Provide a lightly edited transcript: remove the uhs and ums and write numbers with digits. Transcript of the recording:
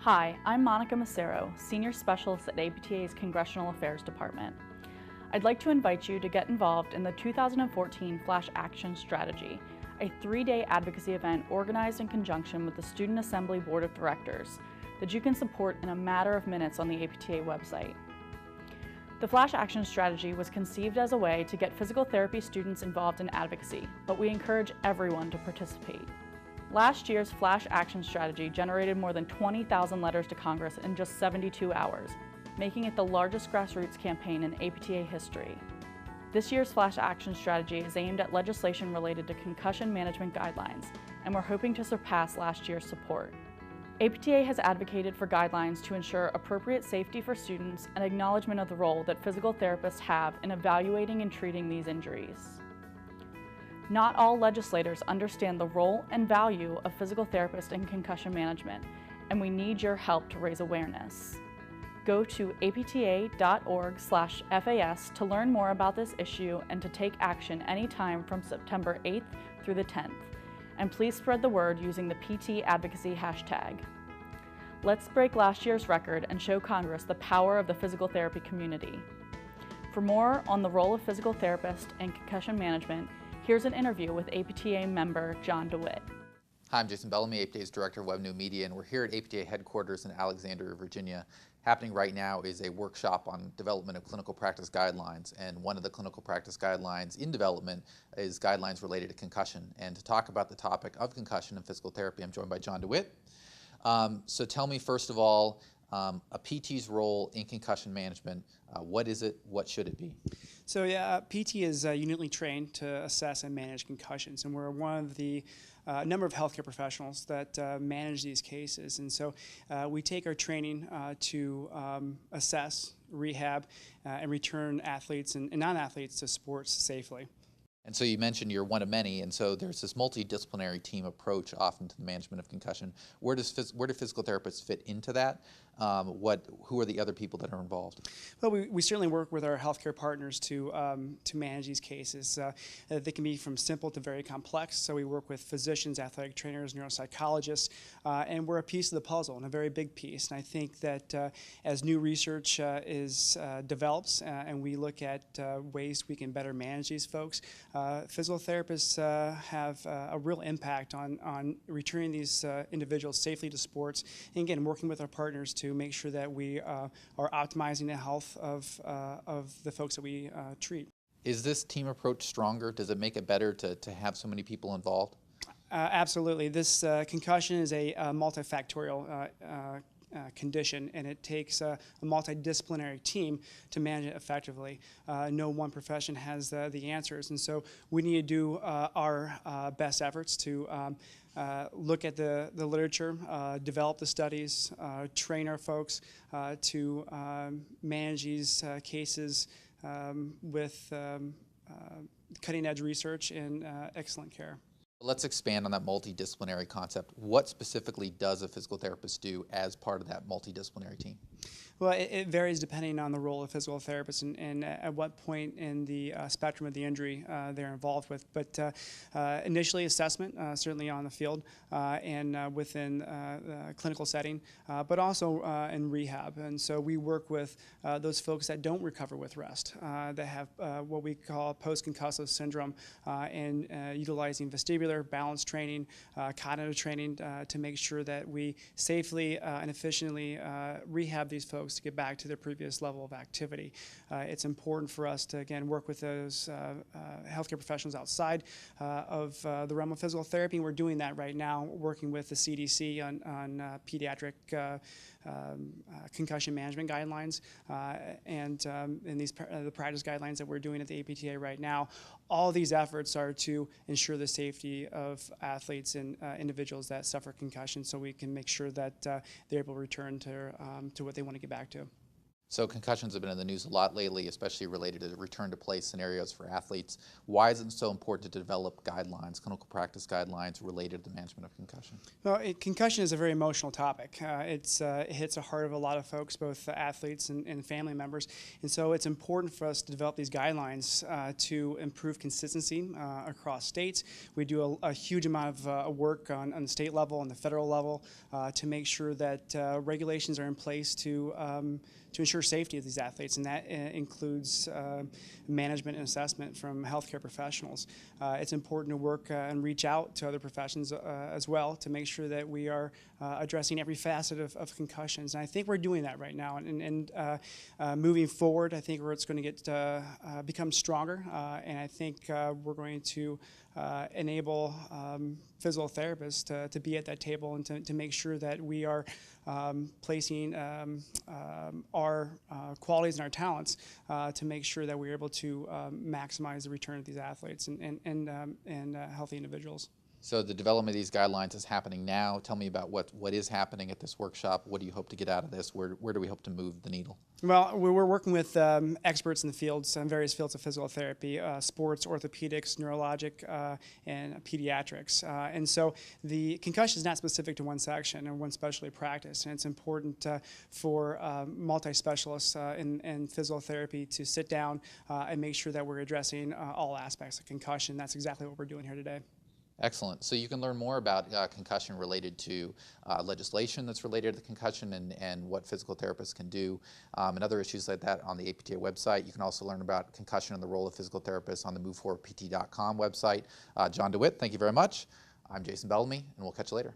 Hi, I'm Monica Macero, Senior Specialist at APTA's Congressional Affairs Department. I'd like to invite you to get involved in the 2014 Flash Action Strategy, a 3-day advocacy event organized in conjunction with the Student Assembly Board of Directors that you can support in a matter of minutes on the APTA website. The Flash Action Strategy was conceived as a way to get physical therapy students involved in advocacy, but we encourage everyone to participate. Last year's Flash Action Strategy generated more than 20,000 letters to Congress in just 72 hours, making it the largest grassroots campaign in APTA history. This year's Flash Action Strategy is aimed at legislation related to concussion management guidelines, and we're hoping to surpass last year's support. APTA has advocated for guidelines to ensure appropriate safety for students and acknowledgement of the role that physical therapists have in evaluating and treating these injuries. Not all legislators understand the role and value of physical therapists in concussion management, and we need your help to raise awareness. Go to apta.org/FAS to learn more about this issue and to take action anytime from September 8th through the 10th. And please spread the word using the PT Advocacy hashtag. Let's break last year's record and show Congress the power of the physical therapy community. For more on the role of physical therapists in concussion management, here's an interview with APTA member John DeWitt. Hi, I'm Jason Bellamy, APTA's Director of Web New Media, and we're here at APTA headquarters in Alexandria, Virginia. Happening right now is a workshop on development of clinical practice guidelines, and one of the clinical practice guidelines in development is guidelines related to concussion. And to talk about the topic of concussion and physical therapy, I'm joined by John DeWitt. So tell me, first of all, a PT's role in concussion management. What is it? What should it be? So yeah, PT is uniquely trained to assess and manage concussions, and we're one of the number of healthcare professionals that manage these cases. And so we take our training to assess, rehab, and return athletes and non-athletes to sports safely. And so you mentioned you're one of many, and so there's this multidisciplinary team approach often to the management of concussion. Where do physical therapists fit into that? Who are the other people that are involved? Well, we certainly work with our healthcare partners to manage these cases. They can be from simple to very complex. So we work with physicians, athletic trainers, neuropsychologists, and we're a piece of the puzzle, and a very big piece. And I think that as new research develops and we look at ways we can better manage these folks, physical therapists have a real impact on returning these individuals safely to sports, and again, working with our partners to make sure that we are optimizing the health of the folks that we treat. Is this team approach stronger? Does it make it better to have so many people involved? Absolutely. This concussion is a multifactorial condition, and it takes a multidisciplinary team to manage it effectively. No one profession has the answers, and so we need to do our best efforts to look at the literature, develop the studies, train our folks to manage these cases with cutting-edge research and excellent care. Let's expand on that multidisciplinary concept. What specifically does a physical therapist do as part of that multidisciplinary team? Well, it varies depending on the role of physical therapists and at what point in the spectrum of the injury they're involved with. But initially assessment, certainly on the field and within the clinical setting, but also in rehab. And so we work with those folks that don't recover with rest, that have what we call post-concussive syndrome, and utilizing vestibular, balance training, cognitive training to make sure that we safely and efficiently rehab these folks to get back to their previous level of activity. It's important for us to, again, work with those healthcare professionals outside of the realm of physical therapy, and we're doing that right now, working with the CDC on pediatric concussion management guidelines, and in these the practice guidelines that we're doing at the APTA right now. All these efforts are to ensure the safety of athletes and individuals that suffer concussion, so we can make sure that they're able to return to what they want to get back to. So concussions have been in the news a lot lately, especially related to return to play scenarios for athletes. Why is it so important to develop guidelines, clinical practice guidelines related to the management of concussion? Well, concussion is a very emotional topic. It hits the heart of a lot of folks, both athletes and family members. And so it's important for us to develop these guidelines to improve consistency across states. We do a huge amount of work on the state level and the federal level to make sure that regulations are in place to ensure safety of these athletes, and that includes management and assessment from healthcare professionals. It's important to work and reach out to other professions as well to make sure that we are addressing every facet of concussions. And I think we're doing that right now. And moving forward, I think it's going to become stronger, and I think we're going to enable physical therapists to be at that table and to make sure that we are placing our qualities and our talents to make sure that we're able to maximize the return of these athletes and healthy individuals. So the development of these guidelines is happening now. Tell me about what is happening at this workshop. What do you hope to get out of this? Where do we hope to move the needle? Well, we're working with experts in the fields, various fields of physical therapy, sports, orthopedics, neurologic, and pediatrics. And so the concussion is not specific to one section or one specialty practice, and it's important for multi-specialists in physical therapy to sit down and make sure that we're addressing all aspects of concussion. That's exactly what we're doing here today. Excellent. So you can learn more about concussion related to legislation that's related to the concussion and what physical therapists can do and other issues like that on the APTA website. You can also learn about concussion and the role of physical therapists on the moveforwardpt.com website. John DeWitt, thank you very much. I'm Jason Bellamy, and we'll catch you later.